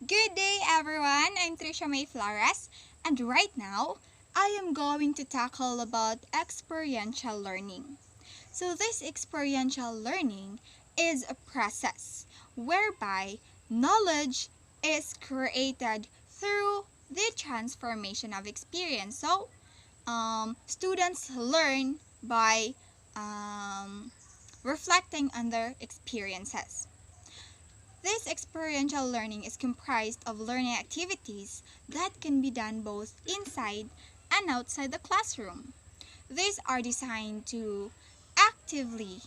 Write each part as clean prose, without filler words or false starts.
Good day, everyone. I'm Trisha May Flores, and right now, I am going to tackle about experiential learning. So this experiential learning is a process whereby knowledge is created through the transformation of experience. So, students learn by reflecting on their experiences. This experiential learning is comprised of learning activities that can be done both inside and outside the classroom. These are designed to actively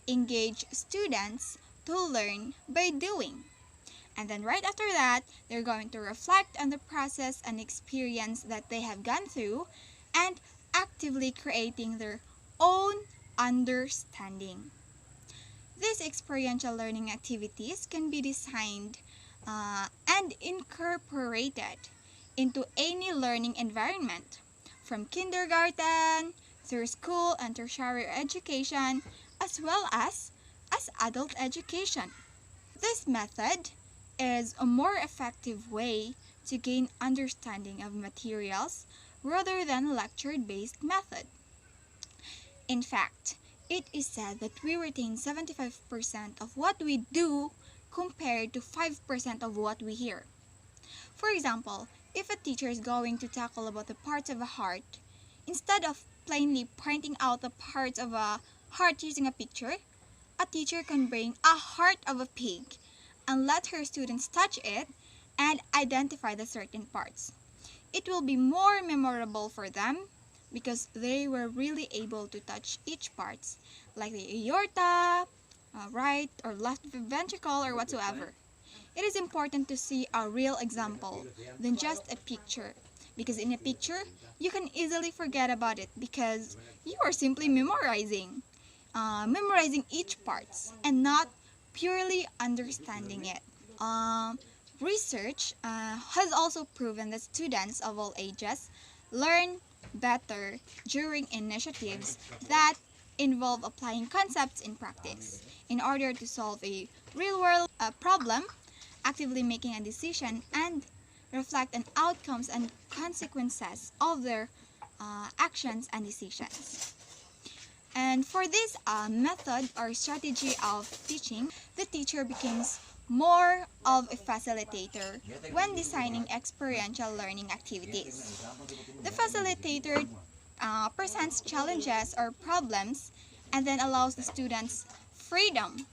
engage students to learn by doing. And then right after that, they're going to reflect on the process and experience that they have gone through and actively creating their own understanding. These experiential learning activities can be designed and incorporated into any learning environment, from kindergarten through school and tertiary education, as well as adult education. This method is a more effective way to gain understanding of materials rather than lecture-based method. In fact, it is said that we retain 75% of what we do compared to 5% of what we hear. For example, if a teacher is going to tackle about the parts of a heart, instead of plainly pointing out the parts of a heart using a picture, a teacher can bring a heart of a pig and let her students touch it and identify the certain parts. It will be more memorable for them because they were really able to touch each parts, like the aorta, right or left ventricle or whatsoever. It is important to see a real example than just a picture, because in a picture, you can easily forget about it because you are simply memorizing each parts and not purely understanding it. Research has also proven that students of all ages learn better during initiatives that involve applying concepts in practice in order to solve a real-world problem, actively making a decision, and reflect on outcomes and consequences of their actions and decisions. And for this method or strategy of teaching, the teacher becomes more of a facilitator when designing experiential learning activities. The facilitator presents challenges or problems and then allows the students freedom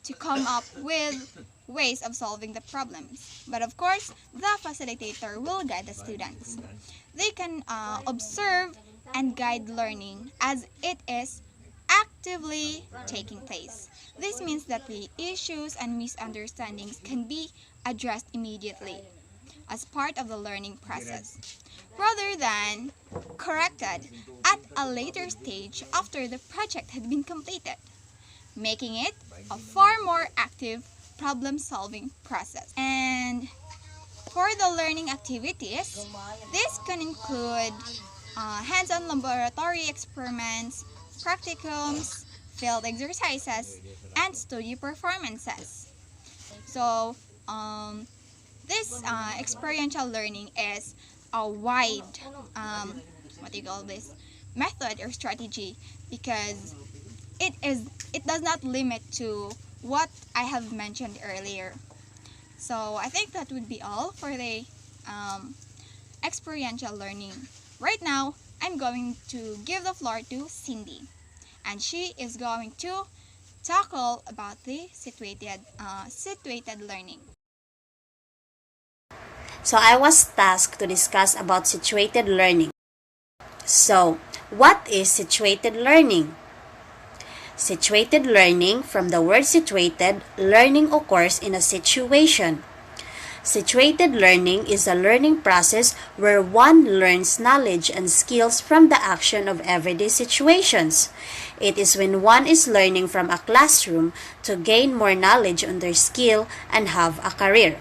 to come up with ways of solving the problems. But of course, the facilitator will guide the students. They can observe and guide learning as it is actively taking place. This means that the issues and misunderstandings can be addressed immediately as part of the learning process, rather than corrected at a later stage after the project had been completed, making it a far more active problem-solving process. And for the learning activities, this can include hands-on laboratory experiments, practicums, field exercises, and study performances. So, this experiential learning is a wide, what do you call this, method or strategy, because it does not limit to what I have mentioned earlier. So I think that would be all for the experiential learning. Right now, I'm going to give the floor to Cindy, and she is going to tackle about the situated learning. So I was tasked to discuss about situated learning. So, what is situated learning? Situated learning, from the word situated, learning occurs in a situation. Situated learning is a learning process where one learns knowledge and skills from the action of everyday situations. It is when one is learning from a classroom to gain more knowledge on their skill and have a career.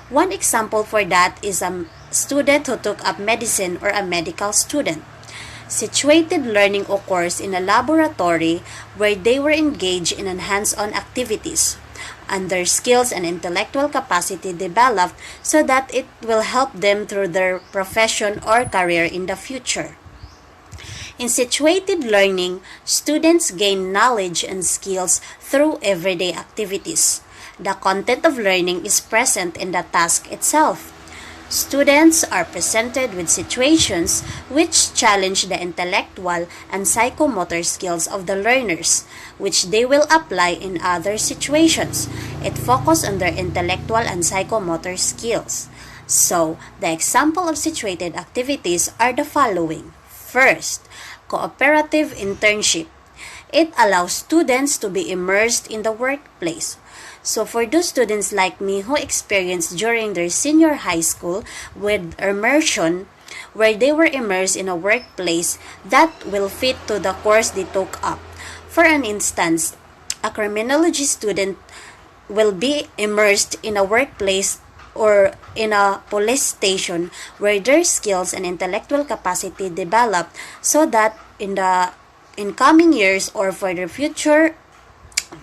One example for that is a student who took up medicine or a medical student. Situated learning occurs in a laboratory where they were engaged in hands-on activities. and their skills and intellectual capacity developed so that it will help them through their profession or career in the future. In situated learning, students gain knowledge and skills through everyday activities. The content of learning is present in the task itself. Students are presented with situations which challenge the intellectual and psychomotor skills of the learners, which they will apply in other situations. It focuses on their intellectual and psychomotor skills. So, the example of situated activities are the following. First, cooperative internship. It allows students to be immersed in the workplace. So for those students like me who experienced during their senior high school with immersion, where they were immersed in a workplace that will fit to the course they took up. For an instance, a criminology student will be immersed in a workplace or in a police station where their skills and intellectual capacity develop so that in the incoming years or for their future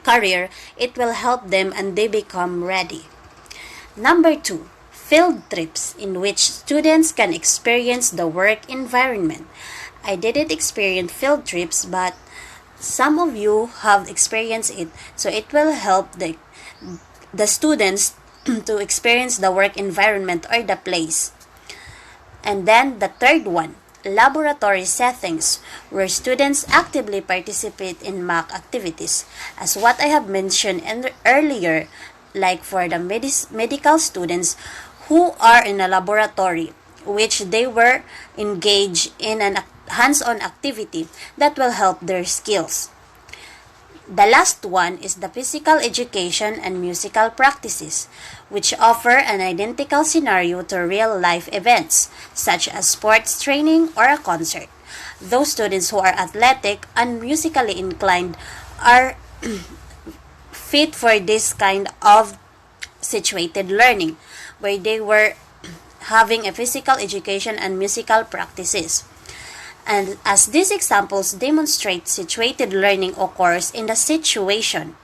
career, it will help them and they become ready. Number 2, field trips in which students can experience the work environment. I didn't experience field trips, but some of you have experienced it, so it will help the students to experience the work environment or the place. And then the third one, laboratory settings, where students actively participate in mock activities. As what I have mentioned earlier, like for the medical students who are in a laboratory, which they were engaged in an hands-on activity that will help their skills. The last one is the physical education and musical practices, which offer an identical scenario to real-life events, such as sports training or a concert. Those students who are athletic and musically inclined are fit for this kind of situated learning, where they were having a physical education and musical practices. And as these examples demonstrate, situated learning occurs in the situation.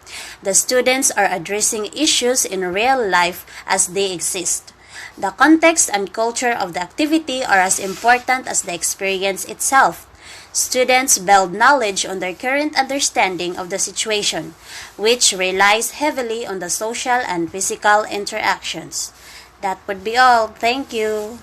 The students are addressing issues in real life as they exist. The context and culture of the activity are as important as the experience itself. Students build knowledge on their current understanding of the situation, which relies heavily on the social and physical interactions. That would be all. Thank you.